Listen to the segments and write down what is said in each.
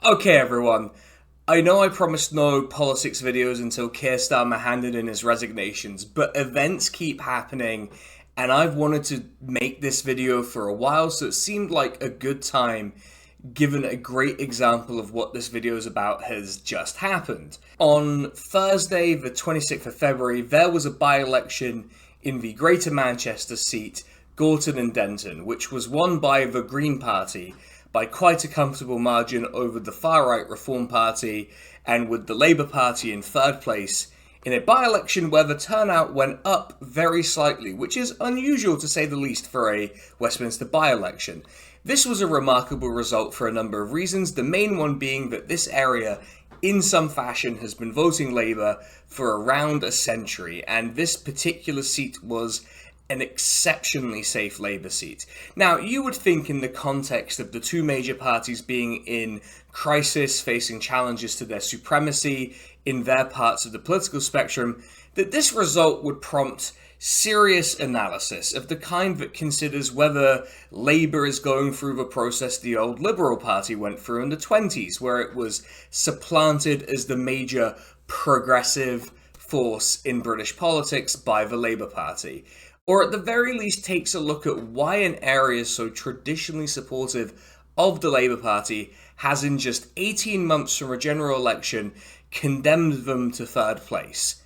Okay, everyone. I know I promised no politics videos until Keir Starmer handed in his resignations, but events keep happening, and I've wanted to make this video for a while, so it seemed like a good time, given a great example of what this video is about has just happened. On Thursday, the 26th of February, there was a by-election in the Greater Manchester seat, Gorton and Denton, which was won by the Green Party by quite a comfortable margin over the far-right Reform Party, and with the Labour Party in third place, in a by-election where the turnout went up very slightly, which is unusual to say the least for a Westminster by-election. This was a remarkable result for a number of reasons, the main one being that this area in some fashion has been voting Labour for around a century, and this particular seat was an exceptionally safe Labour seat. Now, you would think in the context of the two major parties being in crisis, facing challenges to their supremacy in their parts of the political spectrum, that this result would prompt serious analysis of the kind that considers whether Labour is going through the process the old Liberal Party went through in the 20s, where it was supplanted as the major progressive force in British politics by the Labour Party. Or at the very least takes a look at why an area so traditionally supportive of the Labour Party has in just 18 months from a general election condemned them to third place.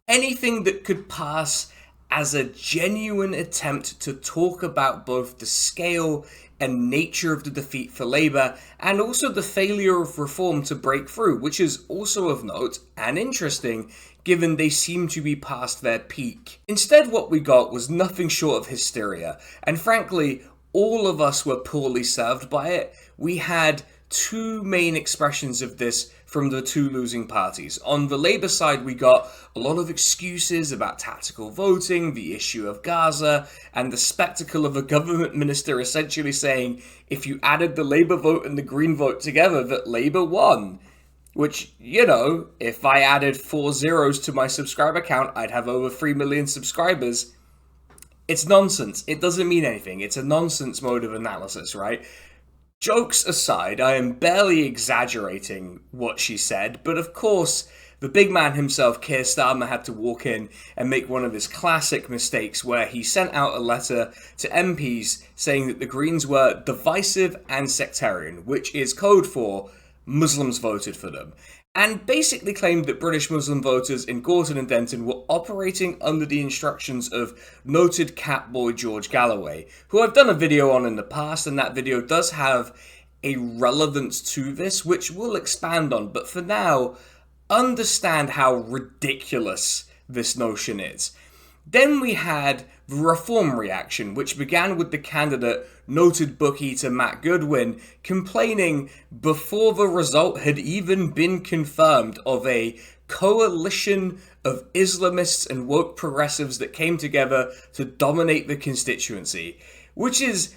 Anything that could pass as a genuine attempt to talk about both the scale and nature of the defeat for Labour, and also the failure of reform to break through, which is also of note and interesting, given they seem to be past their peak. Instead, what we got was nothing short of hysteria, and frankly, all of us were poorly served by it. We had two main expressions of this from the two losing parties. On the Labour side, we got a lot of excuses about tactical voting, the issue of Gaza, and the spectacle of a government minister essentially saying if you added the Labour vote and the Green vote together, that Labour won. Which, you know, if I added 4 zeros to my subscriber count, I'd have over 3 million subscribers. It's nonsense. It doesn't mean anything. It's a nonsense mode of analysis, right? Jokes aside, I am barely exaggerating what she said, but of course, the big man himself, Keir Starmer, had to walk in and make one of his classic mistakes where he sent out a letter to MPs saying that the Greens were divisive and sectarian, which is code for Muslims voted for them, and basically claimed that British Muslim voters in Gorton and Denton were operating under the instructions of noted catboy George Galloway, who I've done a video on in the past, and that video does have a relevance to this, which we'll expand on, but for now, understand how ridiculous this notion is. Then we had the reform reaction, which began with the candidate, noted book-eater Matt Goodwin, complaining before the result had even been confirmed of a coalition of Islamists and woke progressives that came together to dominate the constituency, which is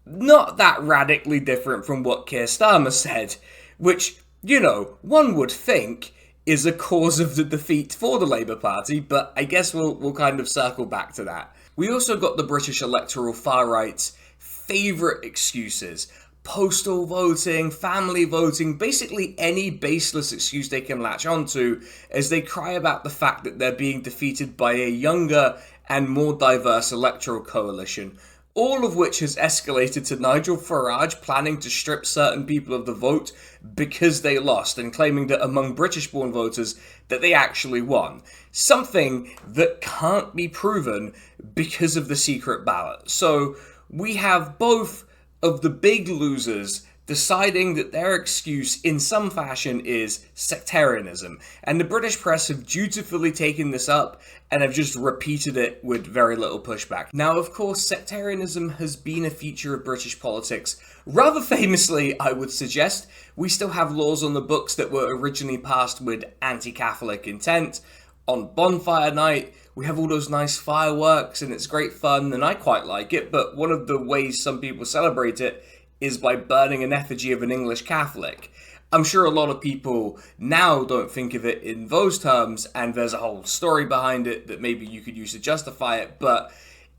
not that radically different from what Keir Starmer said, which, you know, one would think is a cause of the defeat for the Labour Party, but I guess we'll kind of circle back to that. We also got the British electoral far-right's favourite excuses. Postal voting, family voting, basically any baseless excuse they can latch onto as they cry about the fact that they're being defeated by a younger and more diverse electoral coalition. All of which has escalated to Nigel Farage planning to strip certain people of the vote because they lost, and claiming that among British-born voters that they actually won. Something that can't be proven because of the secret ballot. So we have both of the big losers deciding that their excuse in some fashion is sectarianism, and the British press have dutifully taken this up and have just repeated it with very little pushback. Now, of course, sectarianism has been a feature of British politics. Rather famously, I would suggest, we still have laws on the books that were originally passed with anti-Catholic intent. On bonfire night, we have all those nice fireworks and it's great fun, and I quite like it, but one of the ways some people celebrate it is by burning an effigy of an English Catholic. I'm sure a lot of people now don't think of it in those terms, and there's a whole story behind it that maybe you could use to justify it, but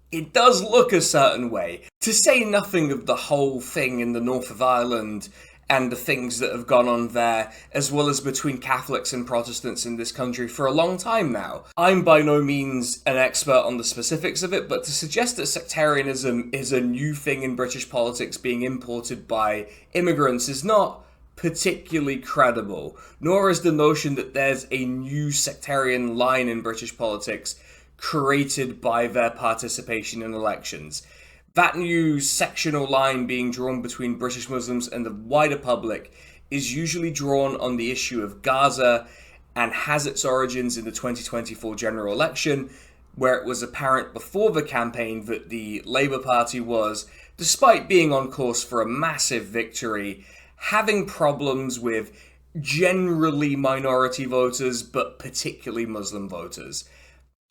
it does look a certain way. To say nothing of the whole thing in the north of Ireland and the things that have gone on there, as well as between Catholics and Protestants in this country for a long time now. I'm by no means an expert on the specifics of it, but to suggest that sectarianism is a new thing in British politics being imported by immigrants is not particularly credible, nor is the notion that there's a new sectarian line in British politics created by their participation in elections. That new sectional line being drawn between British Muslims and the wider public is usually drawn on the issue of Gaza and has its origins in the 2024 general election, where it was apparent before the campaign that the Labour Party was, despite being on course for a massive victory, having problems with generally minority voters, but particularly Muslim voters.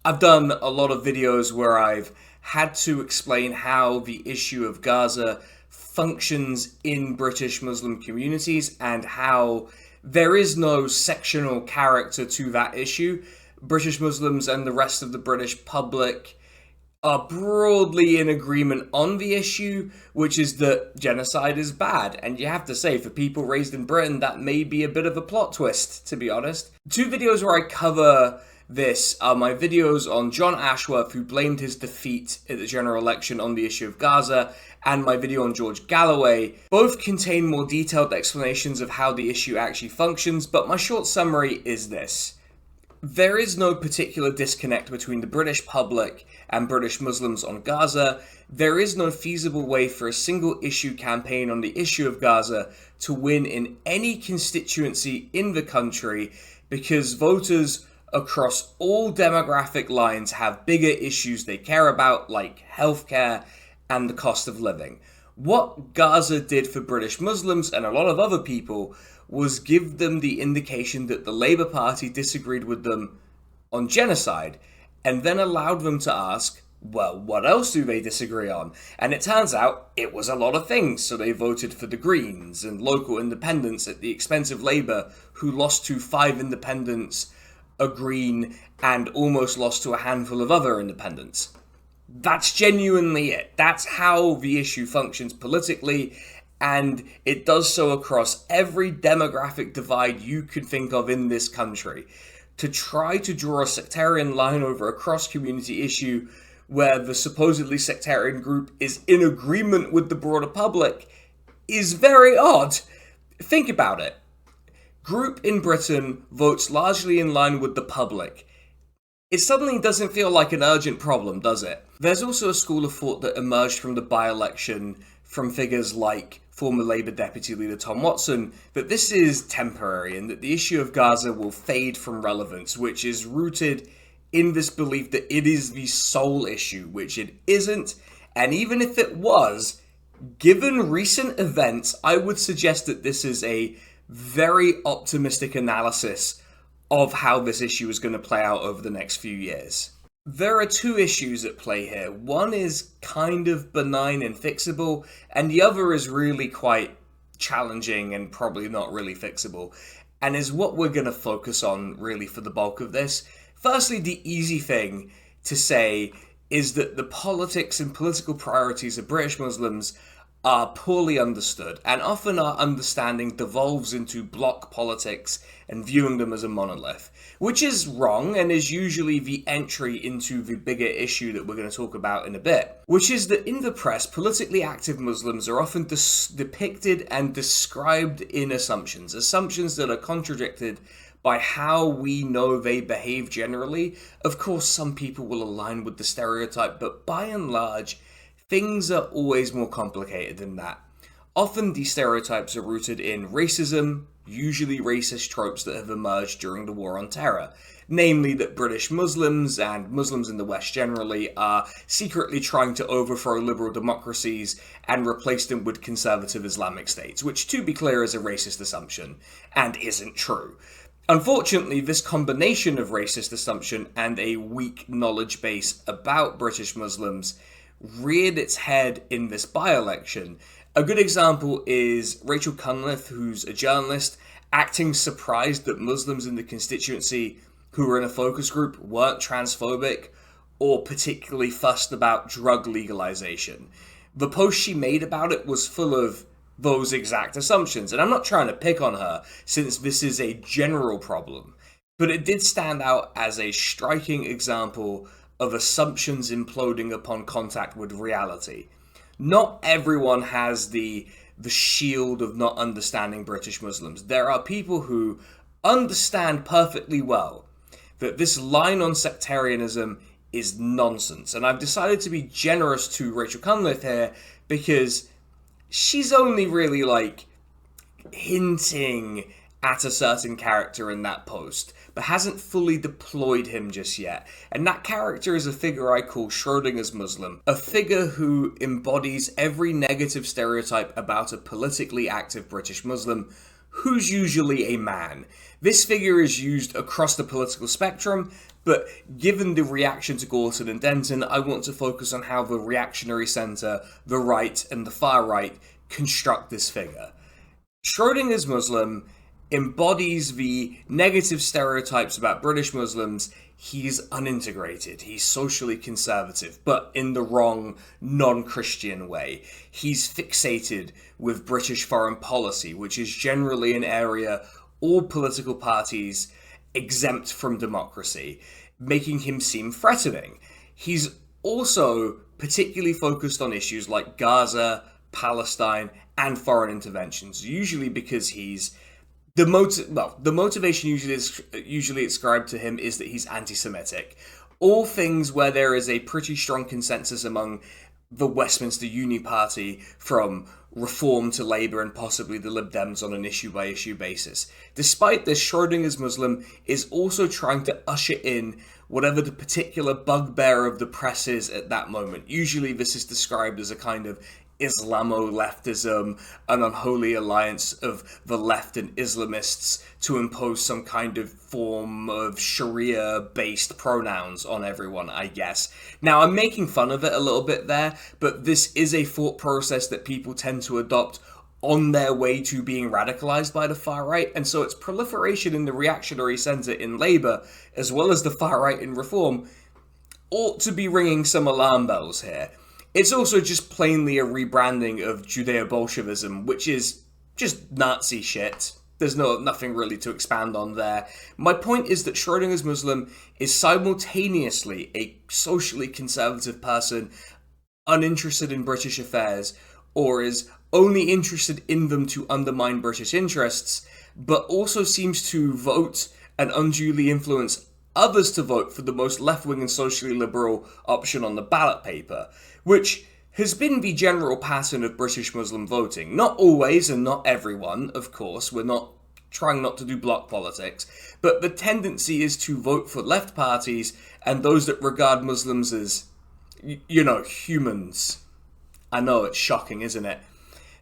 I've done a lot of videos where I've had to explain how the issue of Gaza functions in British Muslim communities and how there is no sectional character to that issue. British Muslims and the rest of the British public are broadly in agreement on the issue, which is that genocide is bad. And you have to say, for people raised in Britain, that may be a bit of a plot twist, to be honest. 2 videos where I cover this are my videos on John Ashworth, who blamed his defeat at the general election on the issue of Gaza, and my video on George Galloway. Both contain more detailed explanations of how the issue actually functions, but my short summary is this. There is no particular disconnect between the British public and British Muslims on Gaza. There is no feasible way for a single issue campaign on the issue of Gaza to win in any constituency in the country, because voters across all demographic lines have bigger issues they care about, like healthcare and the cost of living. What Gaza did for British Muslims and a lot of other people was give them the indication that the Labour Party disagreed with them on genocide, and then allowed them to ask, well, what else do they disagree on? And it turns out it was a lot of things, so they voted for the Greens and local independents at the expense of Labour, who lost to 5 independents, a Green, and almost lost to a handful of other independents. That's genuinely it. That's how the issue functions politically, and it does so across every demographic divide you could think of in this country. To try to draw a sectarian line over a cross-community issue where the supposedly sectarian group is in agreement with the broader public is very odd. Think about it. Group in Britain votes largely in line with the public. It suddenly doesn't feel like an urgent problem, does it? There's also a school of thought that emerged from the by-election from figures like former Labour Deputy Leader Tom Watson, that this is temporary and that the issue of Gaza will fade from relevance, which is rooted in this belief that it is the sole issue, which it isn't. And even if it was, given recent events, I would suggest that this is a very optimistic analysis of how this issue is going to play out over the next few years. There are 2 issues at play here. One is kind of benign and fixable, and the other is really quite challenging and probably not really fixable, and is what we're going to focus on really for the bulk of this. Firstly, the easy thing to say is that the politics and political priorities of British Muslims are poorly understood, and often our understanding devolves into bloc politics and viewing them as a monolith, which is wrong and is usually the entry into the bigger issue that we're going to talk about in a bit, which is that in the press, politically active Muslims are often depicted and described in assumptions that are contradicted by how we know they behave generally. Of course, some people will align with the stereotype, but by and large, things are always more complicated than that. Often these stereotypes are rooted in racism, usually racist tropes that have emerged during the War on Terror. Namely that British Muslims and Muslims in the West generally are secretly trying to overthrow liberal democracies and replace them with conservative Islamic states, which, to be clear, is a racist assumption and isn't true. Unfortunately, this combination of racist assumption and a weak knowledge base about British Muslims reared its head in this by-election. A good example is Rachel Cunliffe, who's a journalist, acting surprised that Muslims in the constituency who were in a focus group weren't transphobic or particularly fussed about drug legalization. The post she made about it was full of those exact assumptions. And I'm not trying to pick on her, since this is a general problem, but it did stand out as a striking example of assumptions imploding upon contact with reality. Not everyone has the shield of not understanding British Muslims. There are people who understand perfectly well that this line on sectarianism is nonsense. And I've decided to be generous to Rachel Cunliffe here because she's only really like hinting at a certain character in that post, but hasn't fully deployed him just yet. And that character is a figure I call Schrodinger's Muslim, a figure who embodies every negative stereotype about a politically active British Muslim, who's usually a man. This figure is used across the political spectrum, but given the reaction to Gorton and Denton, I want to focus on how the reactionary centre, the right, and the far right construct this figure. Schrodinger's Muslim embodies the negative stereotypes about British Muslims. He's unintegrated, he's socially conservative, but in the wrong, non-Christian way. He's fixated with British foreign policy, which is generally an area all political parties exempt from democracy, making him seem threatening. He's also particularly focused on issues like Gaza, Palestine, and foreign interventions, usually because he's the motivation usually ascribed to him is that he's anti-Semitic. All things where there is a pretty strong consensus among the Westminster Uni Party, from Reform to Labour and possibly the Lib Dems, on an issue-by-issue basis. Despite this, Schrodinger's Muslim is also trying to usher in whatever the particular bugbear of the press is at that moment. Usually this is described as a kind of Islamo-leftism, an unholy alliance of the left and Islamists to impose some kind of form of Sharia-based pronouns on everyone, I guess. Now, I'm making fun of it a little bit there, but this is a thought process that people tend to adopt on their way to being radicalized by the far right, and so its proliferation in the reactionary centre in Labour, as well as the far right in Reform, ought to be ringing some alarm bells here. It's also just plainly a rebranding of Judeo-Bolshevism, which is just Nazi shit. There's nothing really to expand on there. My point is that Schrodinger's Muslim is simultaneously a socially conservative person, uninterested in British affairs, or is only interested in them to undermine British interests, but also seems to vote and unduly influence others to vote for the most left-wing and socially liberal option on the ballot paper, which has been the general pattern of British Muslim voting. Not always and not everyone, of course. We're not trying not to do bloc politics, but the tendency is to vote for left parties and those that regard Muslims as, humans. I know, it's shocking, isn't it?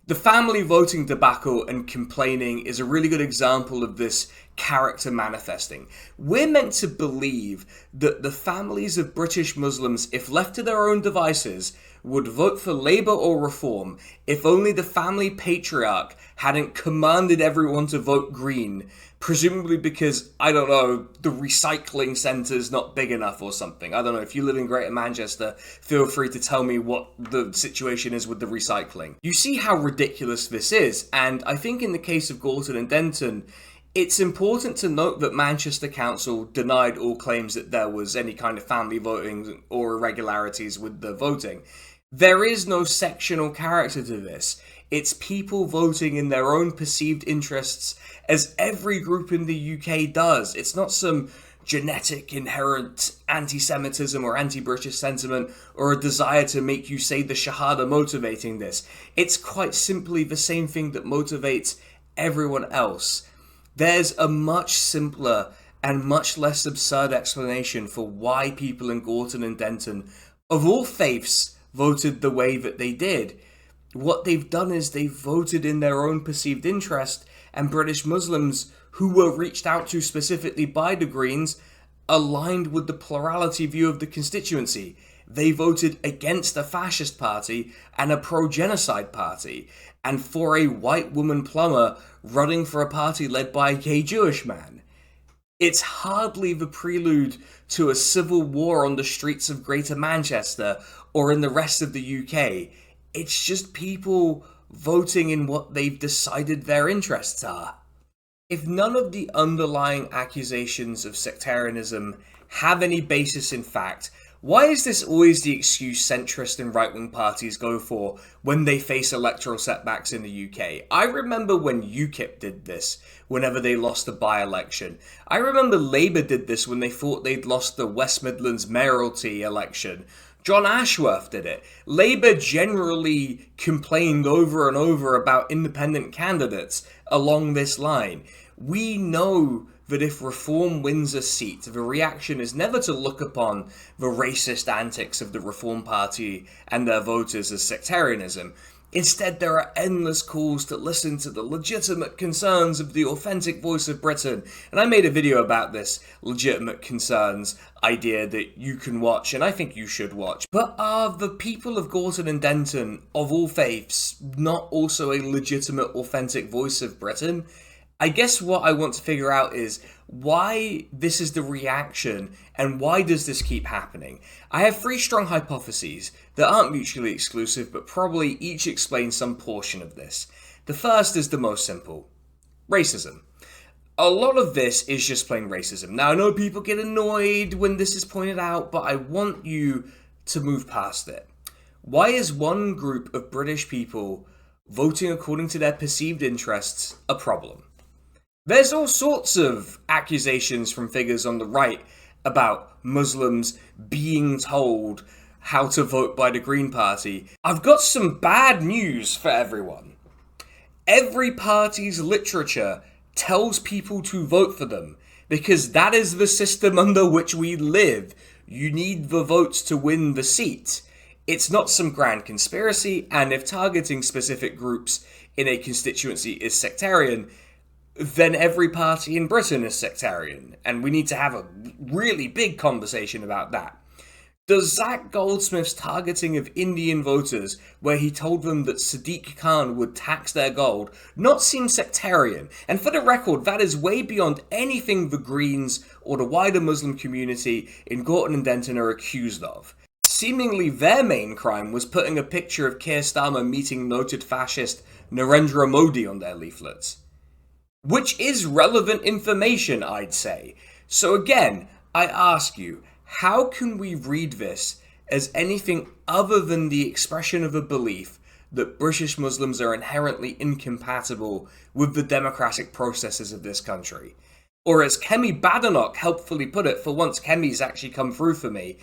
The family voting debacle and complaining is a really good example of this character manifesting. We're meant to believe that the families of British Muslims, if left to their own devices, would vote for Labour or Reform if only the family patriarch hadn't commanded everyone to vote Green, presumably because, I don't know, the recycling centre's not big enough or something. I don't know, if you live in Greater Manchester, feel free to tell me what the situation is with the recycling. You see how ridiculous this is, and I think in the case of Gorton and Denton, it's important to note that Manchester Council denied all claims that there was any kind of family voting or irregularities with the voting. There is no sectional character to this. It's people voting in their own perceived interests, as every group in the UK does. It's not some genetic, inherent anti-Semitism or anti-British sentiment or a desire to make you say the Shahada motivating this. It's quite simply the same thing that motivates everyone else. There's a much simpler and much less absurd explanation for why people in Gorton and Denton, of all faiths, voted the way that they did. What they've done is they've voted in their own perceived interest, and British Muslims, who were reached out to specifically by the Greens, aligned with the plurality view of the constituency. They voted against a fascist party and a pro-genocide party, and for a white woman plumber running for a party led by a gay Jewish man. It's hardly the prelude to a civil war on the streets of Greater Manchester or in the rest of the UK. It's just people voting in what they've decided their interests are. If none of the underlying accusations of sectarianism have any basis in fact, why is this always the excuse centrist and right-wing parties go for when they face electoral setbacks in the UK? I remember when UKIP did this whenever they lost a by-election. I remember Labour did this when they thought they'd lost the West Midlands mayoralty election. John Ashworth did it. Labour generally complained over and over about independent candidates along this line. We know that if Reform wins a seat, the reaction is never to look upon the racist antics of the Reform Party and their voters as sectarianism. Instead, there are endless calls to listen to the legitimate concerns of the authentic voice of Britain. And I made a video about this legitimate concerns idea that you can watch, and I think you should watch. But are the people of Gorton and Denton, of all faiths, not also a legitimate, authentic voice of Britain? I guess what I want to figure out is why this is the reaction and why does this keep happening? I have three strong hypotheses that aren't mutually exclusive but probably each explain some portion of this. The first is the most simple. Racism. A lot of this is just plain racism. Now I know people get annoyed when this is pointed out, but I want you to move past it. Why is one group of British people voting according to their perceived interests a problem? There's all sorts of accusations from figures on the right about Muslims being told how to vote by the Green Party. I've got some bad news for everyone. Every party's literature tells people to vote for them because that is the system under which we live. You need the votes to win the seat. It's not some grand conspiracy, and if targeting specific groups in a constituency is sectarian, then every party in Britain is sectarian, and we need to have a really big conversation about that. Does Zach Goldsmith's targeting of Indian voters, where he told them that Sadiq Khan would tax their gold, not seem sectarian? And for the record, that is way beyond anything the Greens or the wider Muslim community in Gorton and Denton are accused of. Seemingly their main crime was putting a picture of Keir Starmer meeting noted fascist Narendra Modi on their leaflets. Which is relevant information, I'd say. So again, I ask you, how can we read this as anything other than the expression of a belief that British Muslims are inherently incompatible with the democratic processes of this country? Or as Kemi Badenoch helpfully put it, for once Kemi's actually come through for me,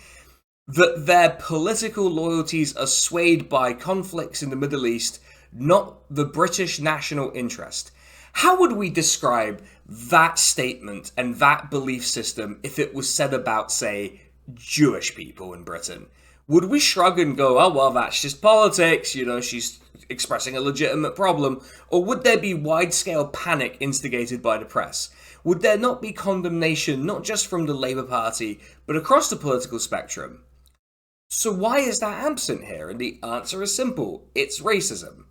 that their political loyalties are swayed by conflicts in the Middle East, not the British national interest. How would we describe that statement and that belief system if it was said about, say, Jewish people in Britain? Would we shrug and go, oh, well, that's just politics, she's expressing a legitimate problem? Or would there be wide-scale panic instigated by the press? Would there not be condemnation, not just from the Labour Party, but across the political spectrum? So why is that absent here? And the answer is simple. It's racism.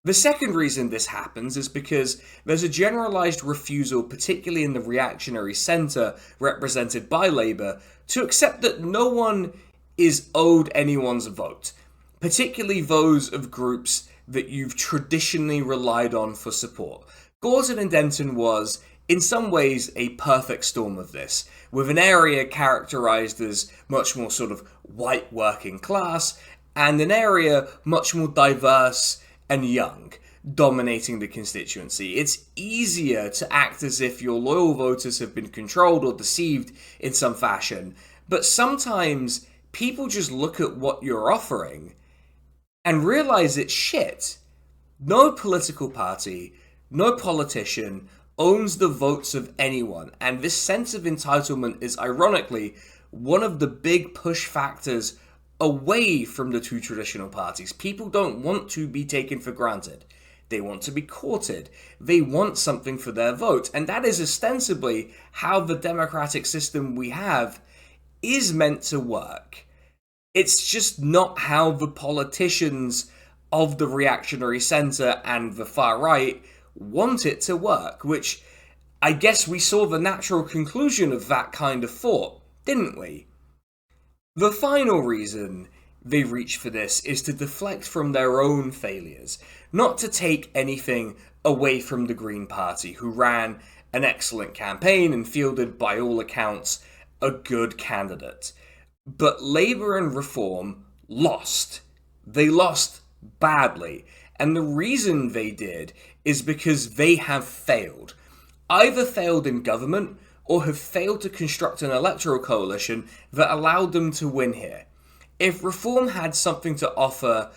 The second reason this happens is because there's a generalised refusal, particularly in the reactionary centre represented by Labour, to accept that no one is owed anyone's vote, particularly those of groups that you've traditionally relied on for support. Gorton and Denton was, in some ways, a perfect storm of this, with an area characterised as much more sort of white working class, and an area much more diverse and young, dominating the constituency. It's easier to act as if your loyal voters have been controlled or deceived in some fashion, but sometimes people just look at what you're offering and realise it's shit. No political party, no politician owns the votes of anyone, and this sense of entitlement is ironically one of the big push factors away from the two traditional parties. People don't want to be taken for granted. They want to be courted. They want something for their vote. And that is ostensibly how the democratic system we have is meant to work. It's just not how the politicians of the reactionary centre and the far right want it to work, which I guess we saw the natural conclusion of that kind of thought, didn't we? The final reason they reach for this is to deflect from their own failures, not to take anything away from the Green Party, who ran an excellent campaign and fielded, by all accounts, a good candidate. But Labour and Reform lost. They lost badly. And the reason they did is because they have failed. Either failed in government or have failed to construct an electoral coalition that allowed them to win here. If Reform had something to offer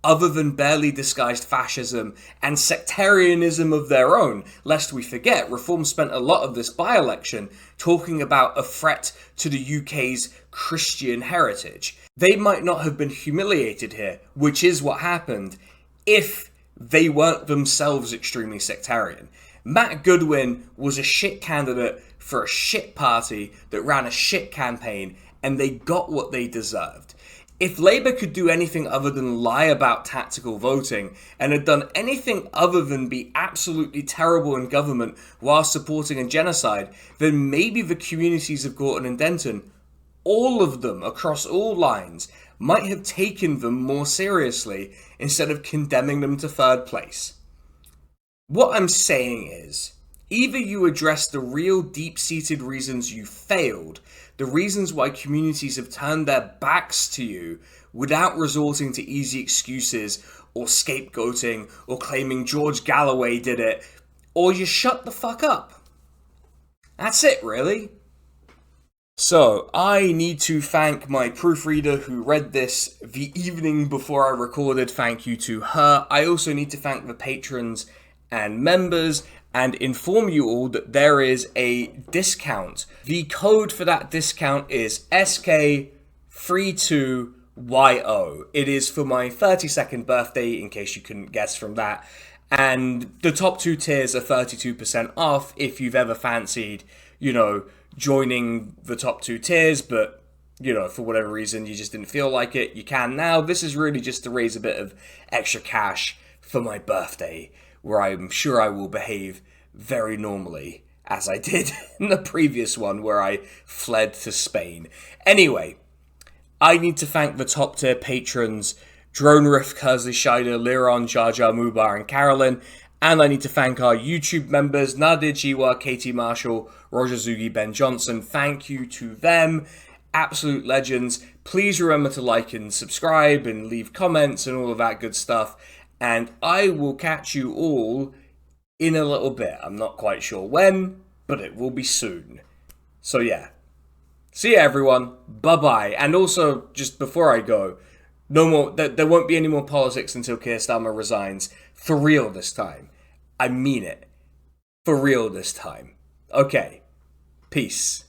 other than barely disguised fascism and sectarianism of their own, lest we forget, Reform spent a lot of this by-election talking about a threat to the UK's Christian heritage. They might not have been humiliated here, which is what happened, if they weren't themselves extremely sectarian. Matt Goodwin was a shit candidate for a shit party that ran a shit campaign, and they got what they deserved. If Labour could do anything other than lie about tactical voting, and had done anything other than be absolutely terrible in government while supporting a genocide, then maybe the communities of Gorton and Denton, all of them across all lines, might have taken them more seriously instead of condemning them to third place. What I'm saying is, either you address the real deep-seated reasons you failed, the reasons why communities have turned their backs to you, without resorting to easy excuses or scapegoating or claiming George Galloway did it, or you shut the fuck up. That's it, really. So, I need to thank my proofreader who read this the evening before I recorded. Thank you to her. I also need to thank the patrons and members and inform you all that there is a discount. The code for that discount is SK32YO. It is for my 32nd birthday, in case you couldn't guess from that. And the top two tiers are 32% off if you've ever fancied, joining the top two tiers, but, for whatever reason, you just didn't feel like it. You can now. This is really just to raise a bit of extra cash for my birthday, where I'm sure I will behave very normally, as I did in the previous one where I fled to Spain. Anyway, I need to thank the top tier patrons, Droneriff, Kersley Scheider, Liron, Jar Jar Mubar, and Carolyn. And I need to thank our YouTube members, Nadir Jiwa, Katie Marshall, Roger Zugi, Ben Johnson. Thank you to them. Absolute legends. Please remember to like and subscribe and leave comments and all of that good stuff. And I will catch you all in a little bit. I'm not quite sure when, but it will be soon. So yeah. See ya, everyone. Bye-bye. And also, just before I go, no more. There won't be any more politics until Keir Starmer resigns. For real this time. I mean it. For real this time. Okay. Peace.